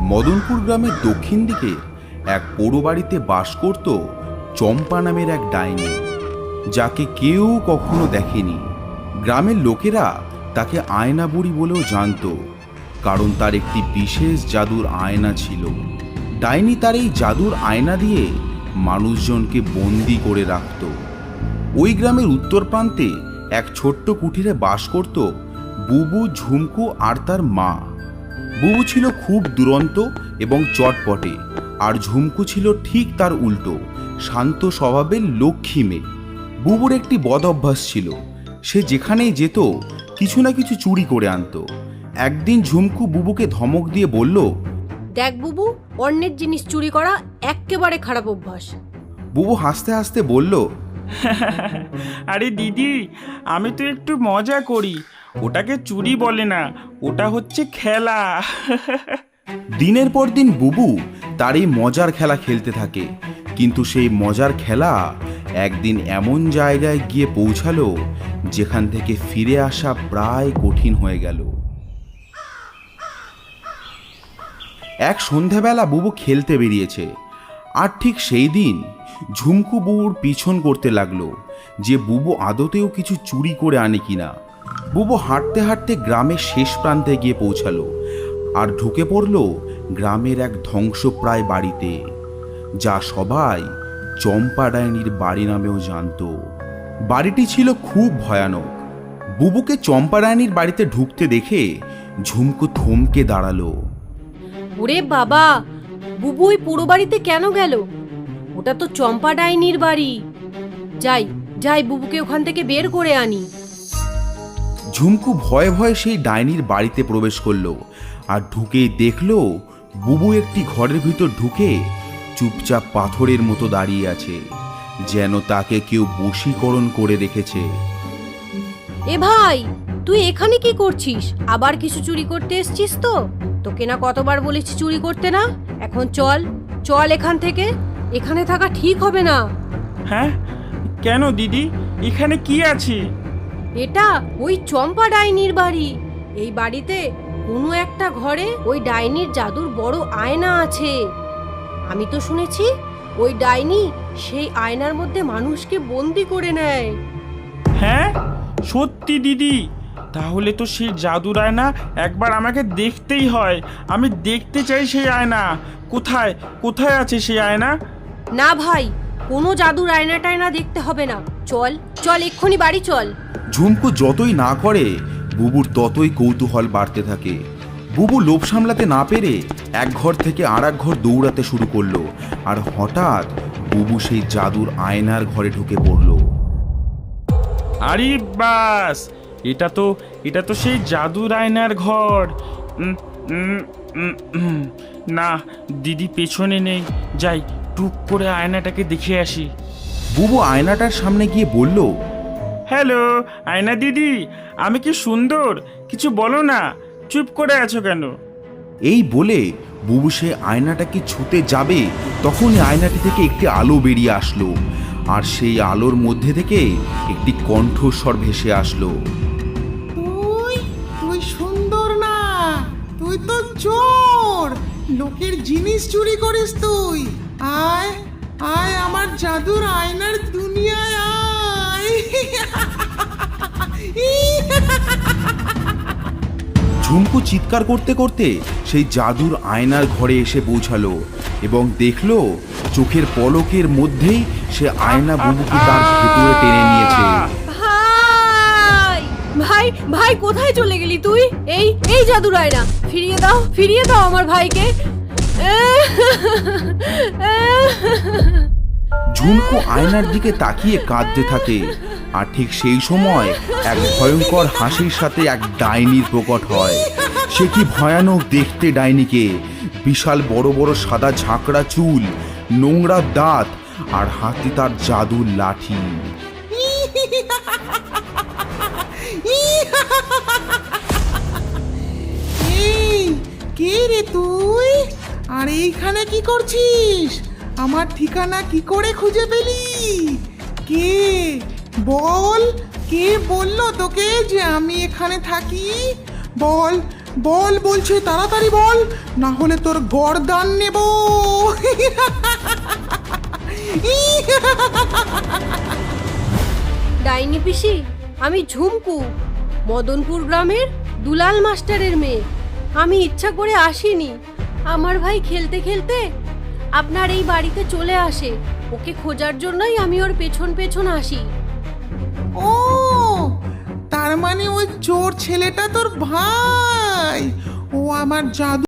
মদনপুর গ্রামের দক্ষিণ দিকে এক পোড়ো বাড়িতে বাস করত চম্পা নামের এক ডাইনি, যাকে কেউ কখনো দেখেনি। গ্রামের লোকেরা তাকে আয়না বুড়ি বলেও জানত, কারণ তার একটি বিশেষ জাদুর আয়না ছিল। ডাইনি তার এই জাদুর আয়না দিয়ে মানুষজনকে বন্দি করে রাখত। ওই গ্রামের উত্তর প্রান্তে এক ছোট্ট কুঠিরে বাস করত বুবু, ঝুমকু আর তার মা। বুবু ছিল খুব দুরন্ত এবং চটপটে, আর ঝুমকু ছিল ঠিক তার উল্টো, শান্ত স্বভাবের লক্ষ্মী মেয়ে। বুবুর একটি বদ অভ্যাস ছিল, সে যেখানেই যেত কিছু না কিছু চুরি করে আনতো। একদিন ঝুমকু বুবুকে ধমক দিয়ে বলল, দেখ বুবু, অন্যের জিনিস চুরি করা একেবারে খারাপ অভ্যাস। বুবু হাসতে হাসতে বলল, আরে দিদি, আমি তো একটু মজা করি, ওটাকে চুরি বলে না, ওটা হচ্ছে খেলা। দিনের পর দিন বুবু তার এই মজার খেলা খেলতে থাকে, কিন্তু সেই মজার খেলা একদিন এমন জায়গায় গিয়ে পৌঁছালো যেখান থেকে ফিরে আসা প্রায় কঠিন হয়ে গেল। এক সন্ধ্যাবেলা বুবু খেলতে বেরিয়েছে, আর ঠিক সেই দিন ঝুমকু বুবুর পিছন করতে লাগলো যে বুবু আদতেও কিছু চুরি করে আনে কিনা। বুবু হাঁটতে হাঁটতে গ্রামের শেষ প্রান্তে গিয়ে পৌঁছালো আর ঢুকে পড়ল গ্রামের এক ধ্বংসপ্রায় বাড়িতে, যা সবাই চম্পা ডাইনির বাড়ি নামেও জানত। বাড়িটি ছিল খুব ভয়ানক। বুবুকে চম্পা ডাইনির বাড়িতে ঢুকতে দেখে ঝুমকু থমকে দাঁড়ালো। ওরে বাবা, বুবু ওই পুরো বাড়িতে কেন গেল? ওটা তো চম্পা ডাইনির বাড়ি। যাই যাই, বুবুকে ওখান থেকে বের করে আনি। ঝুমকু ভয়ে ভয়ে সেই ডাইনির বাড়িতে প্রবেশ করলো, আর ঢুকেই দেখলো বুবু একটি ঘরের ভিতর ঢুকে চুপচাপ পাথরের মতো দাঁড়িয়ে আছে, যেন তাকে কেউ বশীকরণ করে রেখেছে। এ ভাই, তুই এখানে কি করছিস? আবার কিছু চুরি করতে এসছিস তো? তোকে না কতবার বলেছি চুরি করতে না। এখন চল চল এখান থেকে, এখানে থাকা ঠিক হবে না। হ্যাঁ, কেন দিদি, এখানে কি আছে? এটা ওই চম্পা ডাইনির বাড়ি। এই বাড়িতে কোনো একটা ঘরে ওই ডাইনির জাদুর বড় আয়না আছে। আমি তো শুনেছি ওই ডাইনি সেই আয়নার মধ্যে মানুষকে বন্দি করে নেয়। হ্যাঁ সত্যি দিদি, তাহলে তো সেই জাদুর আয়না একবার আমাকে দেখতেই হয়। আমি দেখতে চাই সেই আয়না। কোথায় কোথায় আছে সেই আয়না? না ভাই, কোনো জাদুর আয়না টায়না দেখতে হবে না। চল চল, এক্ষুনি বাড়ি চল। ঝুমকু যতই না করে বুবুর ততই কৌতূহল বাড়তে থাকে। বুবু লোভ সামলাতে না পেরে এক ঘর থেকে আর এক ঘর দৌড়াতে শুরু করলো, আর হঠাৎ বুবু সেই জাদুর আয়নার ঘরে ঢুকে পড়ল। আরে বাস, এটা তো সেই জাদুর আয়নার ঘর। না, দিদি পেছনে নেই, যাই টুক করে আয়নাটাকে দেখে আসি। বুবু আয়নাটার সামনে গিয়ে বলল, হ্যালো আয়না দিদি, আমি কি সুন্দর? কিছু বলো না, চুপ করে আছো কেন? এই বলে বুবু সে আয়নাটাকে ছুতে যাবে, তখনই আয়নাটি থেকে একটি আলো বেরিয়ে আসলো, আর সেই আলোর মধ্যে থেকে একটি কণ্ঠস্বর ভেসে আসলো। তুই সুন্দর না, তুই তো চোর, লোকের জিনিস চুরি করিস তুই। আয় আয় আমার জাদুর আয়নার দুনিয়ায় আয়। ঝুমকু চিৎকার করতে করতে সেই জাদুর আয়নার ঘরে এসে পৌঁছালো এবং দেখলো চোখের পলকের মধ্যেই সে আয়না বুবুকে তার ভেতরে টেনে নিয়েছে। ভাই ভাই ভাই, কোথায় চলে গেলি তুই? এই এই জাদুর আয়না ফিরিয়ে দাও আমার ভাইকে। ঝুমকু আয়নার দিকে তাকিয়ে কাঁদতে থাকে, আর ঠিক সেই সময় এক ভয়ঙ্কর হাসির সাথে এক ডাইনির প্রকট হয়। সে কি ভয়ানক দেখতে ডাইনিকে! বিশাল বড় বড় সাদা ঝাঁকড়া চুল, নোংরা দাঁত, আর হাতে তার জাদুর লাঠি। এই কে রে তুই? আর এইখানে কি করছিস? আমার ঠিকানা কি করে খুঁজে পেলি? কে বল, কে বললো তোকে যে আমি এখানে থাকি? বল বল বলছি, তাড়াতাড়ি বল, না হলে তোর গর্দান নেব। ডাইনি পিসি, আমি ঝুমকু, মদনপুর গ্রামের দুলাল মাস্টারের মেয়ে। আমি ইচ্ছা করে আসিনি। আমার ভাই খেলতে খেলতে আপনার এই বাড়িতে চলে আসে। ওকে খোঁজার জন্যই আমি ওর পেছন পেছন আসি। ও, তার মানে ওই চোর ছেলেটা তোর ভাই। ও আমার জাদু